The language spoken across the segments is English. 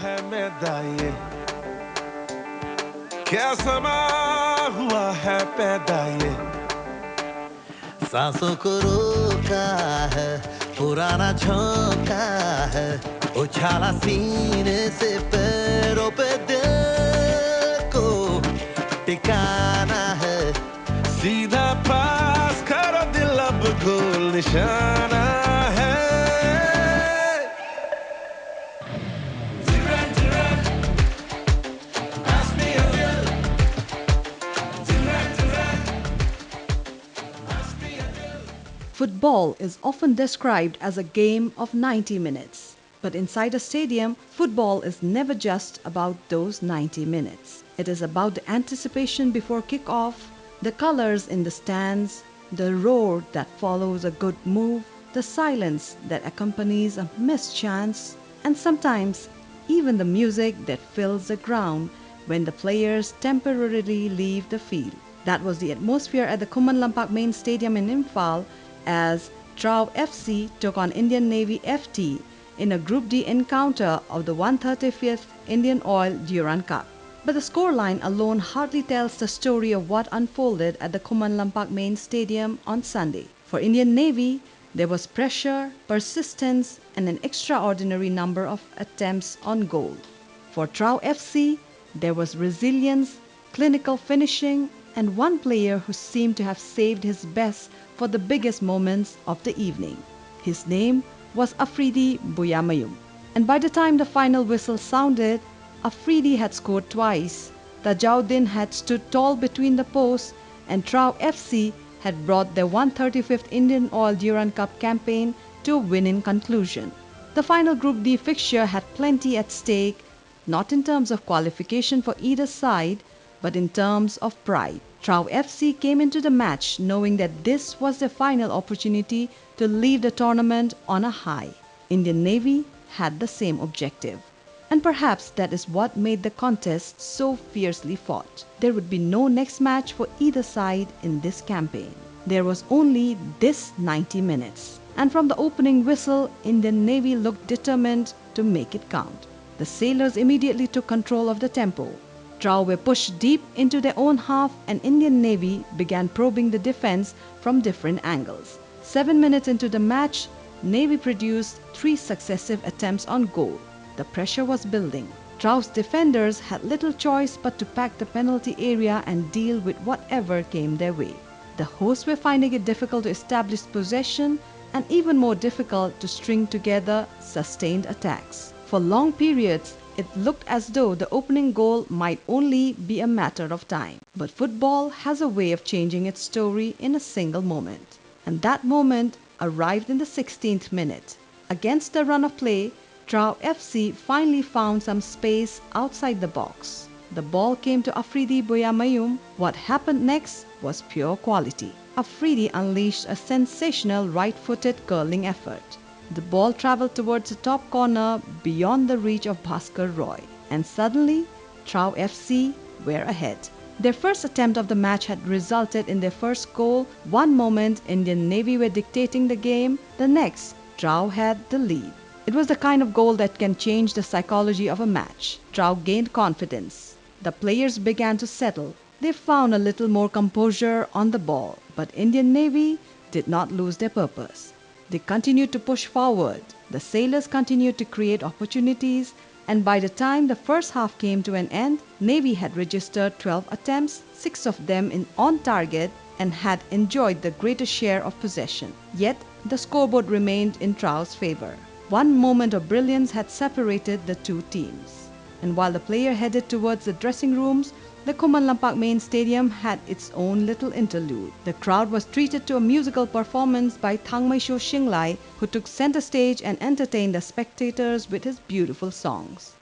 है मैदा ये क्या समा हुआ है पैदा ये सांसों को रोका है पुराना झोंका है उछाला सीने से पैरों पे दिल को टिकाना है सीधा पास करो दिल अब गोल निशाना है Football is often described as a game of 90 minutes. But inside a stadium, football is never just about those 90 minutes. It is about the anticipation before kick-off, the colors in the stands, the roar that follows a good move, the silence that accompanies a missed chance, and sometimes even the music that fills the ground when the players temporarily leave the field. That was the atmosphere at the Khuman Lampak main stadium in Imphal as TRAU FC took on Indian Navy FT in a Group D encounter of the 135th Indian Oil Durand Cup. But the scoreline alone hardly tells the story of what unfolded at the Khuman Lampak main stadium on Sunday. For Indian Navy, there was pressure, persistence, and an extraordinary number of attempts on goal. For TRAU FC, there was resilience, clinical finishing, and one player who seemed to have saved his best for the biggest moments of the evening. His name was Afridi Boyamayum. And by the time the final whistle sounded, Afridi had scored twice, Tajuddin had stood tall between the posts, and TRAU FC had brought their 135th Indian Oil Durand Cup campaign to a winning conclusion. The final Group D fixture had plenty at stake, not in terms of qualification for either side, but in terms of pride. TRAU FC came into the match knowing that this was their final opportunity to leave the tournament on a high. Indian Navy had the same objective. And perhaps that is what made the contest so fiercely fought. There would be no next match for either side in this campaign. There was only this 90 minutes. And from the opening whistle, Indian Navy looked determined to make it count. The sailors immediately took control of the tempo. TRAU were pushed deep into their own half and Indian Navy began probing the defense from different angles. 7 minutes into the match, Navy produced 3 successive attempts on goal. The pressure was building. TRAU's defenders had little choice but to pack the penalty area and deal with whatever came their way. The hosts were finding it difficult to establish possession and even more difficult to string together sustained attacks. For long periods, it looked as though the opening goal might only be a matter of time. But football has a way of changing its story in a single moment. And that moment arrived in the 16th minute. Against the run of play, TRAU FC finally found some space outside the box. The ball came to Afridi Boyamayum. What happened next was pure quality. Afridi unleashed a sensational right-footed curling effort. The ball traveled towards the top corner beyond the reach of Bhaskar Roy. And suddenly, TRAU FC were ahead. Their first attempt of the match had resulted in their first goal. One moment, Indian Navy were dictating the game. The next, TRAU had the lead. It was the kind of goal that can change the psychology of a match. TRAU gained confidence. The players began to settle. They found a little more composure on the ball. But Indian Navy did not lose their purpose. They continued to push forward. The sailors continued to create opportunities, and by the time the first half came to an end, Navy had registered 12 attempts, 6 of them on target, and had enjoyed the greater share of possession. Yet, the scoreboard remained in TRAU's favor. One moment of brilliance had separated the two teams. And while the player headed towards the dressing rooms, the Khuman Lampak main stadium had its own little interlude. The crowd was treated to a musical performance by Thangmaisho Shinglai, who took center stage and entertained the spectators with his beautiful songs.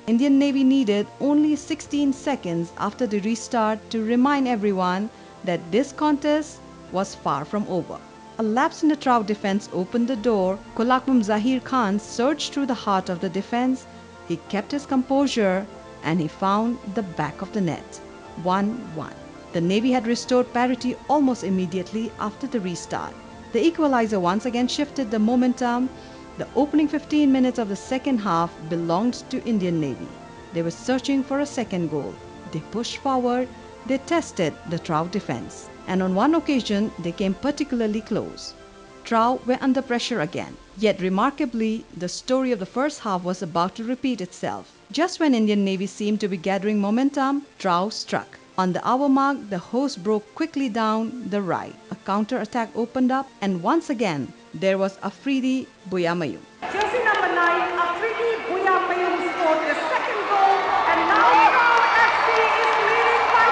Indian Navy needed only 16 seconds after the restart to remind everyone that this contest was far from over. A lapse in the TRAU defense opened the door. Kolakmum Zahir Khan surged through the heart of the defense. He kept his composure and he found the back of the net. 1-1. The Navy had restored parity almost immediately after the restart. The equalizer once again shifted the momentum. The opening 15 minutes of the second half belonged to Indian Navy. They were searching for a second goal. They pushed forward. They tested the TRAU defense. And on one occasion, they came particularly close. TRAU were under pressure again. Yet remarkably, the story of the first half was about to repeat itself. Just when Indian Navy seemed to be gathering momentum, TRAU struck. On the hour mark, the host broke quickly down the right. A counter-attack opened up, and once again, there was Afridi Buyamayum. Jersey number 9, Afridi Buyamayum scored his second goal, and now TRAU FC is leading by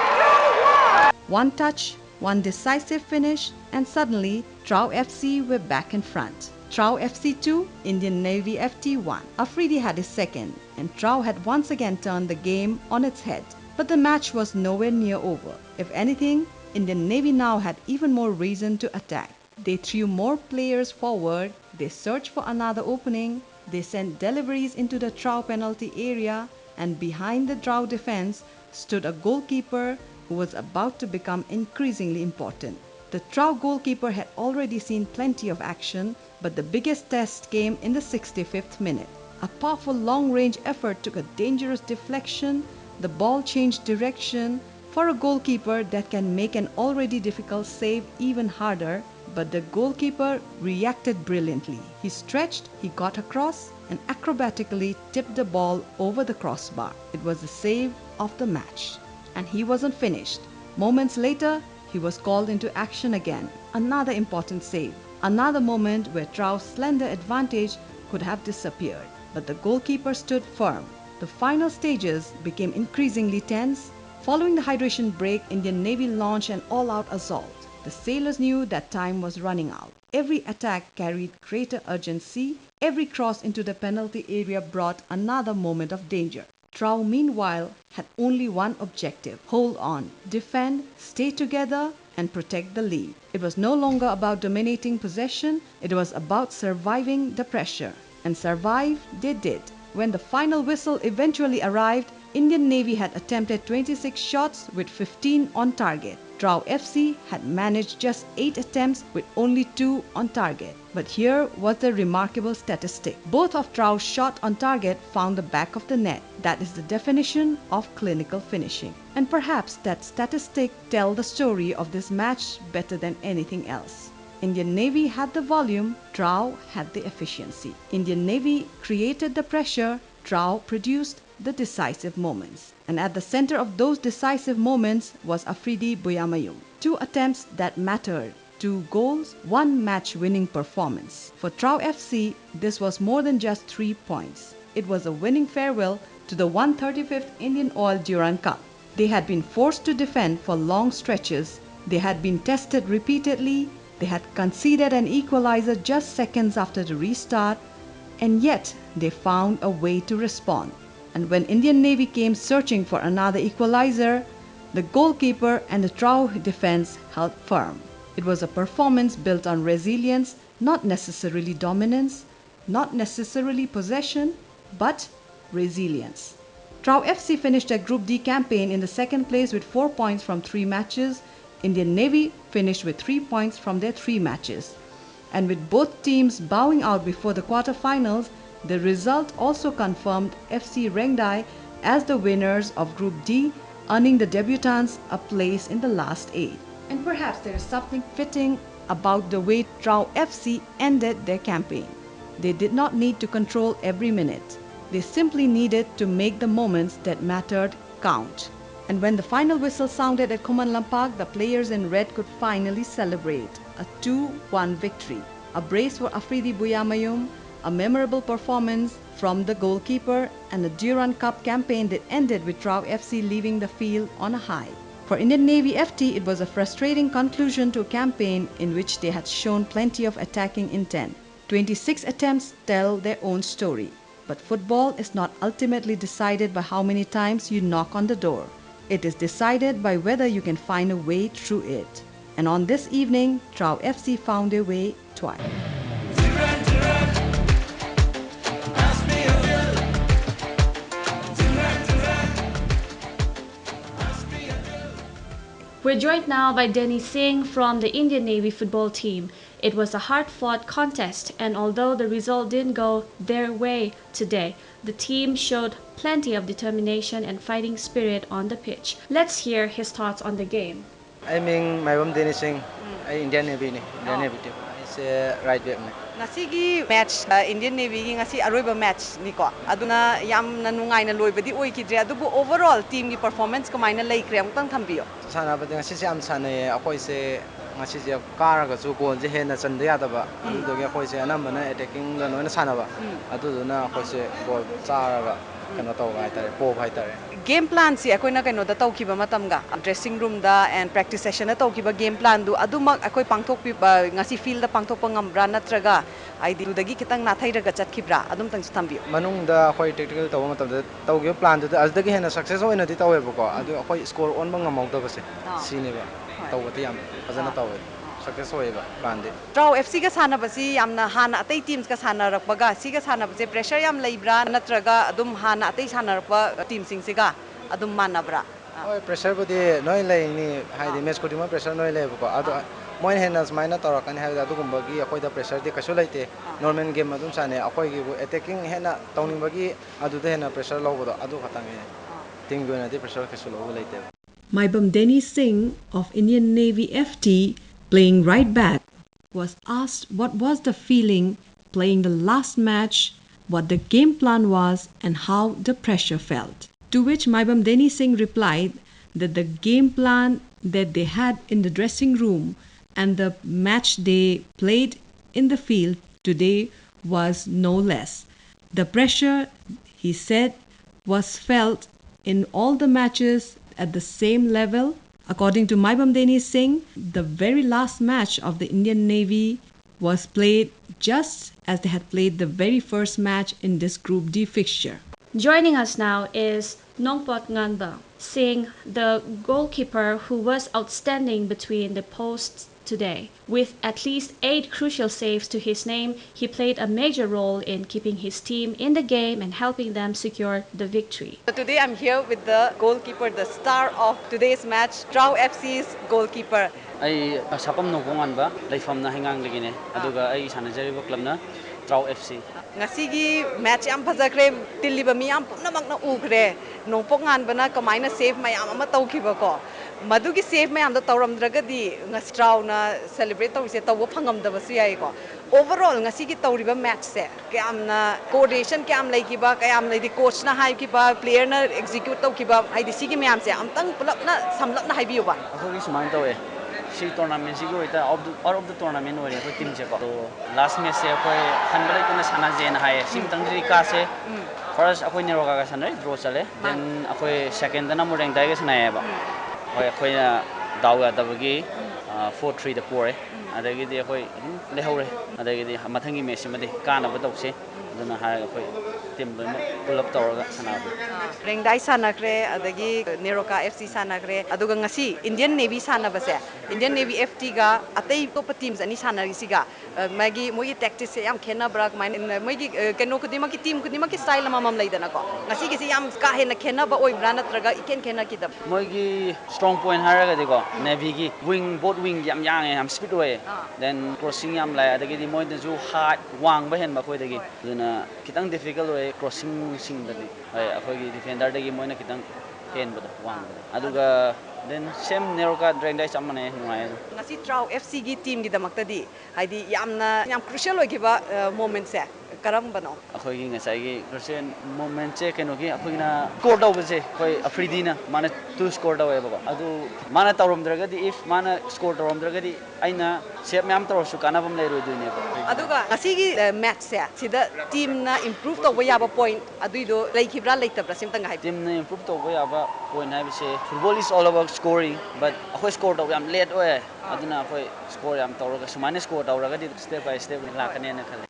2-1. One touch, one decisive finish, and suddenly TRAU FC were back in front. TRAU FC 2, Indian Navy FT 1. Afridi had his second, and TRAU had once again turned the game on its head. But the match was nowhere near over. If anything, Indian Navy now had even more reason to attack. They threw more players forward, they searched for another opening, they sent deliveries into the TRAU penalty area, and behind the TRAU defense stood a goalkeeper who was about to become increasingly important. The TRAU goalkeeper had already seen plenty of action, but the biggest test came in the 65th minute. A powerful long-range effort took a dangerous deflection. The ball changed direction. For a goalkeeper, that can make an already difficult save even harder, but the goalkeeper reacted brilliantly. He stretched, he got across, and acrobatically tipped the ball over the crossbar. It was the save of the match. And he wasn't finished. Moments later, he was called into action again. Another important save. Another moment where TRAU's slender advantage could have disappeared. But the goalkeeper stood firm. The final stages became increasingly tense. Following the hydration break, Indian Navy launched an all-out assault. The sailors knew that time was running out. Every attack carried greater urgency. Every cross into the penalty area brought another moment of danger. TRAU, meanwhile, had only one objective: hold on, defend, stay together, and protect the lead. It was no longer about dominating possession, it was about surviving the pressure. And survive they did. When the final whistle eventually arrived, Indian Navy had attempted 26 shots with 15 on target. TRAU FC had managed just 8 attempts with only 2 on target. But here was the remarkable statistic. Both of TRAU's shot on target found the back of the net. That is the definition of clinical finishing. And perhaps that statistic tells the story of this match better than anything else. Indian Navy had the volume, TRAU had the efficiency. Indian Navy created the pressure, TRAU produced the decisive moments. And at the center of those decisive moments was Afridi Buyamayum. 2 attempts that mattered, 2 goals, 1 match-winning performance. For TRAU FC, this was more than just 3 points. It was a winning farewell to the 135th Indian Oil Durand Cup. They had been forced to defend for long stretches. They had been tested repeatedly. They had conceded an equalizer just seconds after the restart, and yet they found a way to respond. And when Indian Navy came searching for another equalizer, the goalkeeper and the TRAU defense held firm. It was a performance built on resilience, not necessarily dominance, not necessarily possession, but resilience. TRAU FC finished their Group D campaign in the second place with 4 points from 3 matches. Indian Navy finished with 3 points from their 3 matches. And with both teams bowing out before the quarterfinals, the result also confirmed FC Rengdai as the winners of Group D, earning the debutants a place in the last 8. And perhaps there is something fitting about the way TRAU FC ended their campaign. They did not need to control every minute. They simply needed to make the moments that mattered count. And when the final whistle sounded at Khuman Lampak, the players in red could finally celebrate a 2-1 victory. A brace for Afridi Buyamayum, a memorable performance from the goalkeeper, and a Durand Cup campaign that ended with TRAU FC leaving the field on a high. For Indian Navy FT, it was a frustrating conclusion to a campaign in which they had shown plenty of attacking intent. 26 attempts tell their own story. But football is not ultimately decided by how many times you knock on the door. It is decided by whether you can find a way through it. And on this evening, TRAU FC found their way twice. We're joined now by Denny Singh from the Indian Navy football team. It was a hard-fought contest, and although the result didn't go their way today, the team showed plenty of determination and fighting spirit on the pitch. Let's hear his thoughts on the game. I mean, my name Denny Singh. I Indian Navy Indian Navy team. It's right back. Ngasigi match Indian Navy gi ngasi aroiba match niko aduna yamna nungai na loibadi oikidre adubu overall team gi performance kamaina leikre amtang thambiyo sanabadi ngasi se am sanai akoi se ngasi je karaga chu goal je hena chanda yadaba adugi akoi se anambana attacking ga noina sanaba aduduna akoi se goal charaga kano tawga haitare po haitare game plan si akoi na kaino da tawkiba matamga dressing room da and practice session da tawkiba game plan du adumak akoi pangthok pi ngasi field da pangthok pangambra natraga aidi dagi kitang nathairaga chatkibra adum tang thambiyo manung da akoi tactical taw matam da tawgi plan du asdagi hena success oina di tawebo ko adu akoi score on bang amau da base sineba tawati yam fazana tawe success hoiba plan de TRAU FC ga sanabasi yamna hana atai teams ga sanarakbaga siga sanabase pressure yam leibra natraga adum hana atai sanarakba team sing siga adum manabra oi pressure budi noi lei ni haidi match ko dima pressure noi lei ko adu moi henas maina torakan haida adu gumbagi akoi da pressure de kaso leite normal game adum sane akoi gi attacking hena tawning bagi adu de hena pressure lobo adu khatang team gona de pressure kaso lobo leite Maibam Denny Singh of Indian Navy FT, playing right back, was asked what was the feeling playing the last match, what the game plan was, and how the pressure felt. To which Maibam Denny Singh replied that the game plan that they had in the dressing room and the match they played in the field today was no less. The pressure, he said, was felt in all the matches at the same level. According to Maibam Denny Singh, the very last match of the Indian Navy was played just as they had played the very first match in this Group D fixture. Joining us now is Nongpot Nganba Singh, the goalkeeper who was outstanding between the posts today. With at least 8 crucial saves to his name, he played a major role in keeping his team in the game and helping them secure the victory. So today I'm here with the goalkeeper, the star of today's match, TRAU FC's goalkeeper. I sapam no Nganba, leifam na hingang ligine, aduga ay sanajariba club na TRAU FC. Ngasigi match yam phajakre tiliba mi yam punamak na ugre nongpok Nganba na kamaina save mayam ama tawkiba ko madugi save mayam da tawramdragadi ngas TRAU na celebrate tawse tawbo phangamdabasu yai ko overall ngasigi tawriba match se kamna coordination kam leikiba kayam leidi coach na haikiba player na execute tawkiba haidi sigi mayam se amtang pulap na samlap na haibiyo ba Akoi sumain tawe. Si tournament si out of the tournament wari ko team je ko. So last match se akoi hanbalai ko na sana je na hai. Sim tangri ka se first akoi Minerva ka sanai draw chale. Then akoi second na mo rank dai ka sanai ba. Akoi na daw ga dabagi 4-3 the 4 adagi di akoi lehore adagi di mathangi match ma di kana ba tawse aduna ha akoi team lo pull up tawra sanabu Rengdai sanakre adagi Minerva FC sanakre aduga ngasi Indian Navy sanabase Indian Navy FT ga atei top teams ani sanarisiga magi moi tactics se yam khena brak mai moigi keno kudima ki team kudima ki style mamam leidana ko ngasi gi yam ka hena khena ba oi brana traga iken khena kidam moigi strong point haraga di ko navy gi wing both wing yam yang am speed way then crossing yam lai adagi di moi ju hard wang ba hen ba khoi dagi duna kitang difficult way crossing sing dagi ai akhoi gi defender dagi moi na kitang hen ba wang aduga then same Minerva Rengdai chamane nungai ngasi TRAU FC gi team gi damakta di haidi yam crucial oigiba moment se karam bano akhoi gi ngasai gi crucial moment che keno gi akhoi na score daw base khoi afridi na mana 2 score daw eba adu mana tawrom draga di if mana score tawrom draga di aina sep myam tawr su kana bam leiro duine aduga ngasi gi match se sida team na improve to yaba point aduido leikibra leitabra simtang hai team na improve to yaba point hai bise football is all about scoring but akhoi score daw yam late oy aduna akhoi score yam tawraga sumane score tawraga di step by step lakane na khale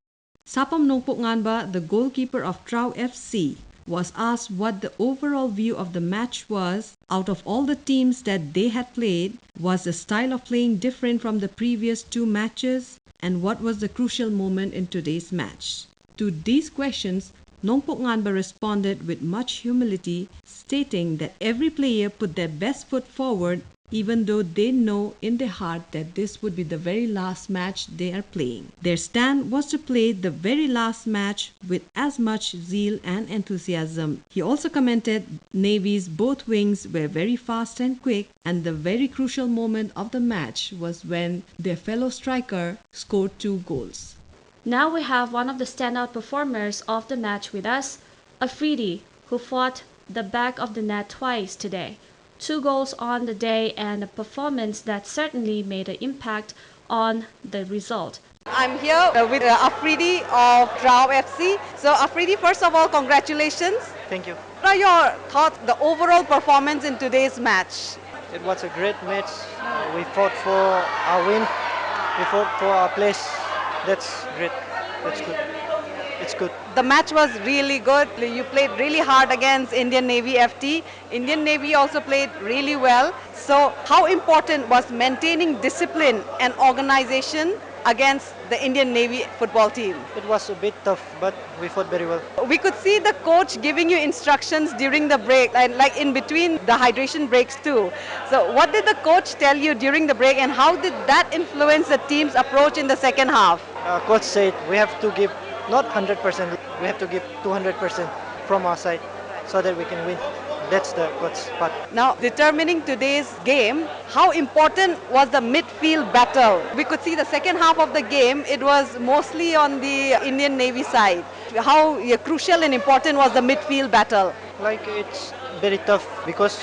Sapam Nongpok Nganba, the goalkeeper of TRAU FC, was asked what the overall view of the match was. Out of all the teams that they had played, was the style of playing different from the previous two matches? And what was the crucial moment in today's match? To these questions, Nongpok Nganba responded with much humility, stating that every player put their best foot forward, even though they know in their heart that this would be the very last match they are playing. Their stand was to play the very last match with as much zeal and enthusiasm. He also commented Navy's both wings were very fast and quick, and the very crucial moment of the match was when their fellow striker scored 2 goals. Now we have one of the standout performers of the match with us, Afridi, who fought the back of the net twice today. 2 goals on the day and a performance that certainly made an impact on the result. I'm here with Afridi of TRAU FC. So Afridi, first of all, congratulations. Thank you. What are your thoughts, the overall performance in today's match? It was a great match. We fought for our win. We fought for our place. That's great. That's good. It's good. The match was really good. You played really hard against Indian Navy FT. Indian Navy also played really well. So how important was maintaining discipline and organization against the Indian Navy football team? It was a bit tough, but we fought very well. We could see the coach giving you instructions during the break, and like in between the hydration breaks too. So what did the coach tell you during the break, and how did that influence the team's approach in the second half? Coach said we have to give not 100%, we have to give 200% from our side so that we can win. That's the coach part. Now, determining today's game, how important was the midfield battle? We could see the second half of the game, it was mostly on the Indian Navy side. How crucial and important was the midfield battle? Like, it's very tough because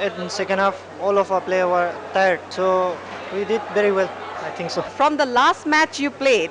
in the second half, all of our players were tired. So we did very well, I think so. From the last match you played,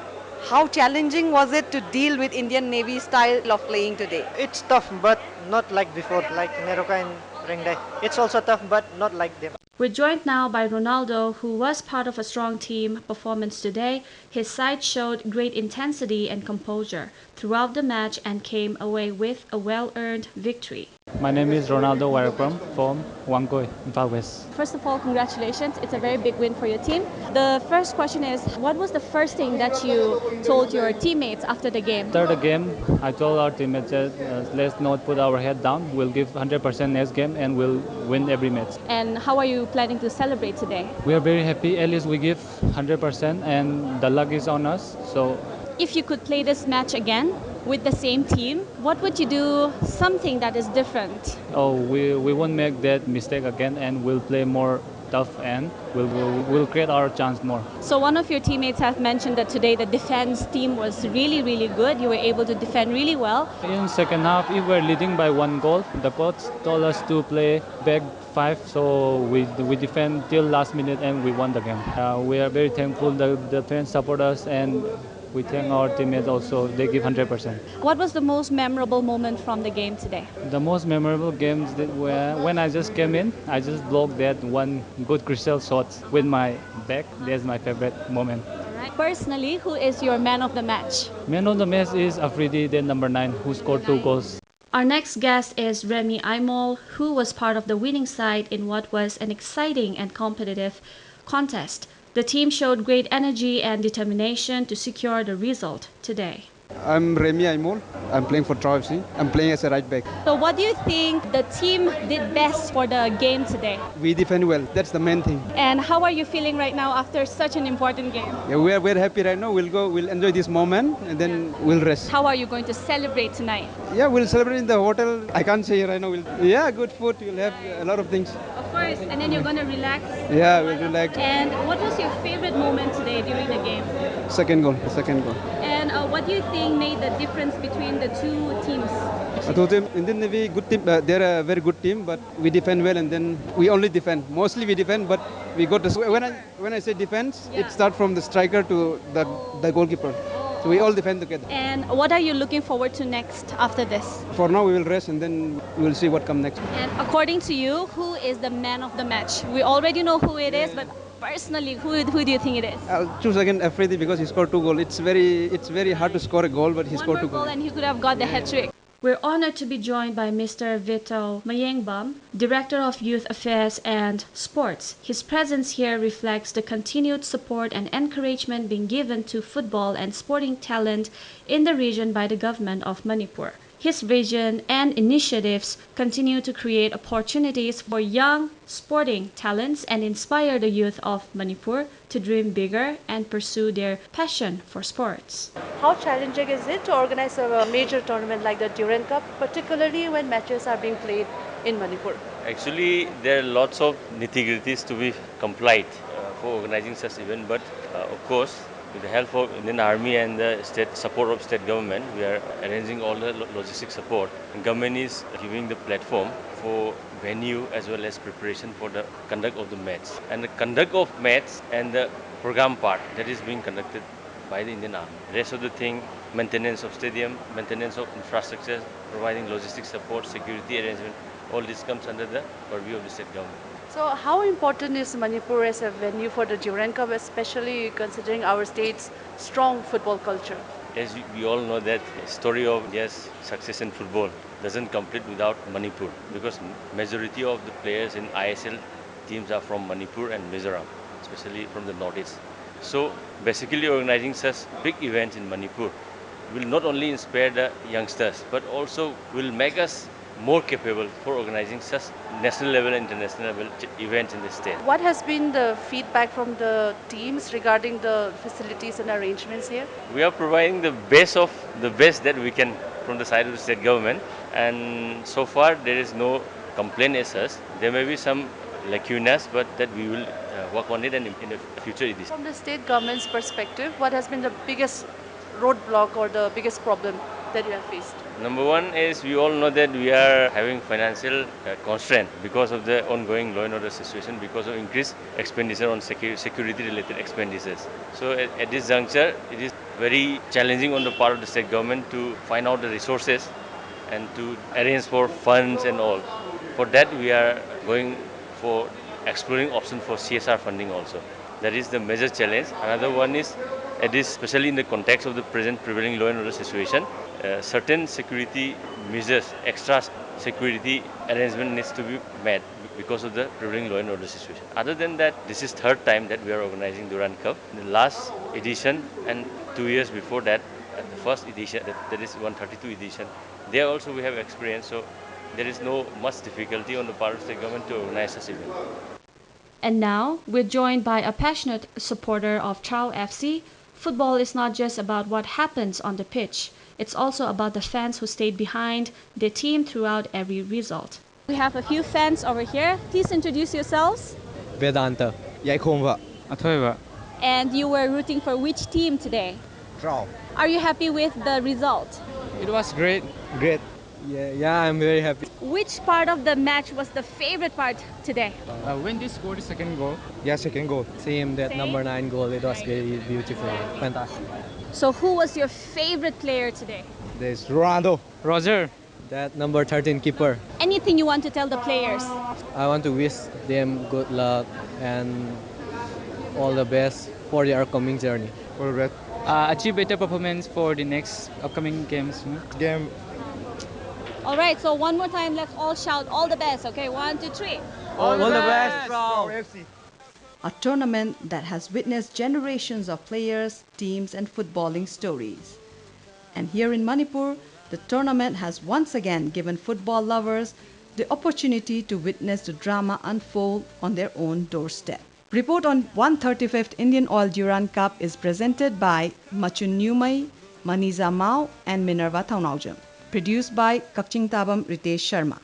how challenging was it to deal with Indian Navy style of playing today? It's tough, but not like before, like Neroka and Rengdai. It's also tough, but not like them. We're joined now by Ronaldo, who was part of a strong team performance today. His side showed great intensity and composure throughout the match and came away with a well-earned victory. My name is Ronaldo Warakram from Wangkoi, Imphal West. First of all, congratulations. It's a very big win for your team. The first question is, what was the first thing that you told your teammates after the game? After the game, I told our teammates that let's not put our head down. We'll give 100% next game and we'll win every match. And how are you planning to celebrate today? We are very happy. At least we give 100% and the luck is on us. So, if you could play this match again with the same team, what would you do something that is different? We won't make that mistake again and we'll play more tough and we'll create our chance more. So one of your teammates has mentioned that today the defense team was really, really good. You were able to defend really well. In second half, if we're leading by 1 goal, the coach told us to play back 5, so we defend till last minute and we won the game. We are very thankful the fans support us and we thank our teammates also. They give 100%. What was the most memorable moment from the game today? The most memorable games that were when I just came in, I just blocked that one good crucial shot with my back. That's my favorite moment. Personally, who is your man of the match? Man of the match is Afridi, then number 9, who scored 2 goals. Our next guest is Remy Aimol, who was part of the winning side in what was an exciting and competitive contest. The team showed great energy and determination to secure the result today. I'm Remy Aimol. I'm playing for TRAU FC. I'm playing as a right back. So what do you think the team did best for the game today? We defend well. That's the main thing. And how are you feeling right now after such an important game? Yeah, we are very happy right now. We'll enjoy this moment and then we'll rest. How are you going to celebrate tonight? Yeah, we'll celebrate in the hotel. I can't say right now. Good food. We'll have a lot of things. Of course. And then you're going to relax? Yeah, we'll relax. And what was your favorite moment today during the game? Second goal. And what do you think made the difference between the two teams? I told them Indian Navy good team. They're a very good team, but we defend well, and then we only defend. Mostly we defend, but we got the. When I say defense, it starts from the striker to the goalkeeper. So we all defend together. And what are you looking forward to next after this? For now, we will rest, and then we'll see what comes next. And according to you, who is the man of the match? We already know who it is, but personally, who do you think it is? I'll choose again Afridi because he scored 2 goals. It's very hard to score a goal, but he scored 2 goals. And he could have got the hat trick. We're honored to be joined by Mr. Vito Mayengbam, Director of Youth Affairs and Sports. His presence here reflects the continued support and encouragement being given to football and sporting talent in the region by the government of Manipur. His vision and initiatives continue to create opportunities for young sporting talents and inspire the youth of Manipur to dream bigger and pursue their passion for sports. How challenging is it to organize a major tournament like the Durand Cup, particularly when matches are being played in Manipur? Actually, there are lots of nitty-gritties to be complied for organizing such event, but of course, with the help of Indian Army and the state support of state government, we are arranging all the logistic support. And government is giving the platform for venue as well as preparation for the conduct of the match. And the conduct of match and the program part that is being conducted by the Indian Army. Rest of the thing, maintenance of stadium, maintenance of infrastructure, providing logistic support, security arrangement, all this comes under the purview of the state government. So how important is Manipur as a venue for the Durand Cup, especially considering our state's strong football culture? As we all know that story of India's success in football doesn't complete without Manipur, because majority of the players in ISL teams are from Manipur and Mizoram, especially from the northeast. So basically organizing such big events in Manipur will not only inspire the youngsters but also will make us more capable for organizing such national level and international level events in the state. What has been the feedback from the teams regarding the facilities and arrangements here? We are providing the best that we can from the side of the state government, and so far there is no complaint as such. There may be some lacunas, but that we will work on it and in the future edition. From the state government's perspective, what has been the biggest roadblock or the biggest problem that you have faced? Number one is we all know that we are having financial constraint because of the ongoing law and order situation, because of increased expenditure on security related expenditures. So at this juncture, it is very challenging on the part of the state government to find out the resources and to arrange for funds and all. For that, we are going for exploring option for CSR funding also. That is the major challenge. Another one is, especially in the context of the present prevailing law and order situation, certain security measures, extra security arrangement needs to be met because of the prevailing law and order situation. Other than that, this is third time that we are organizing Durand Cup. The last edition and 2 years before that, the first edition, that is 132 edition, there also we have experience. So there is no much difficulty on the part of the state government to organize this event. And now, we're joined by a passionate supporter of TRAU FC. Football is not just about what happens on the pitch. It's also about the fans who stayed behind their team throughout every result. We have a few fans over here. Please introduce yourselves. Vedanta. Yaikomva. Athoiva. And you were rooting for which team today? TRAU. Are you happy with the result? It was great. Great. Yeah, I'm very happy. Which part of the match was the favorite part today? When they scored the second goal? Yeah, second goal. Same, that number 9 goal. It was very beautiful. Fantastic. So who was your favorite player today? There's Ronaldo. Roger. That number 13 keeper. Anything you want to tell the players? I want to wish them good luck and all the best for their upcoming journey. All right. Achieve better performance for the next upcoming games. Game. All right, so one more time, let's all shout all the best, okay? 1, 2, 3. All the best, TRAU FC. A tournament that has witnessed generations of players, teams and footballing stories. And here in Manipur, the tournament has once again given football lovers the opportunity to witness the drama unfold on their own doorstep. Report on 135th Indian Oil Durand Cup is presented by Machunluliu Newmei, Maniza Mao and Minerva Thounaojam. Produced by Kakchingtabam Ritesh Sharma.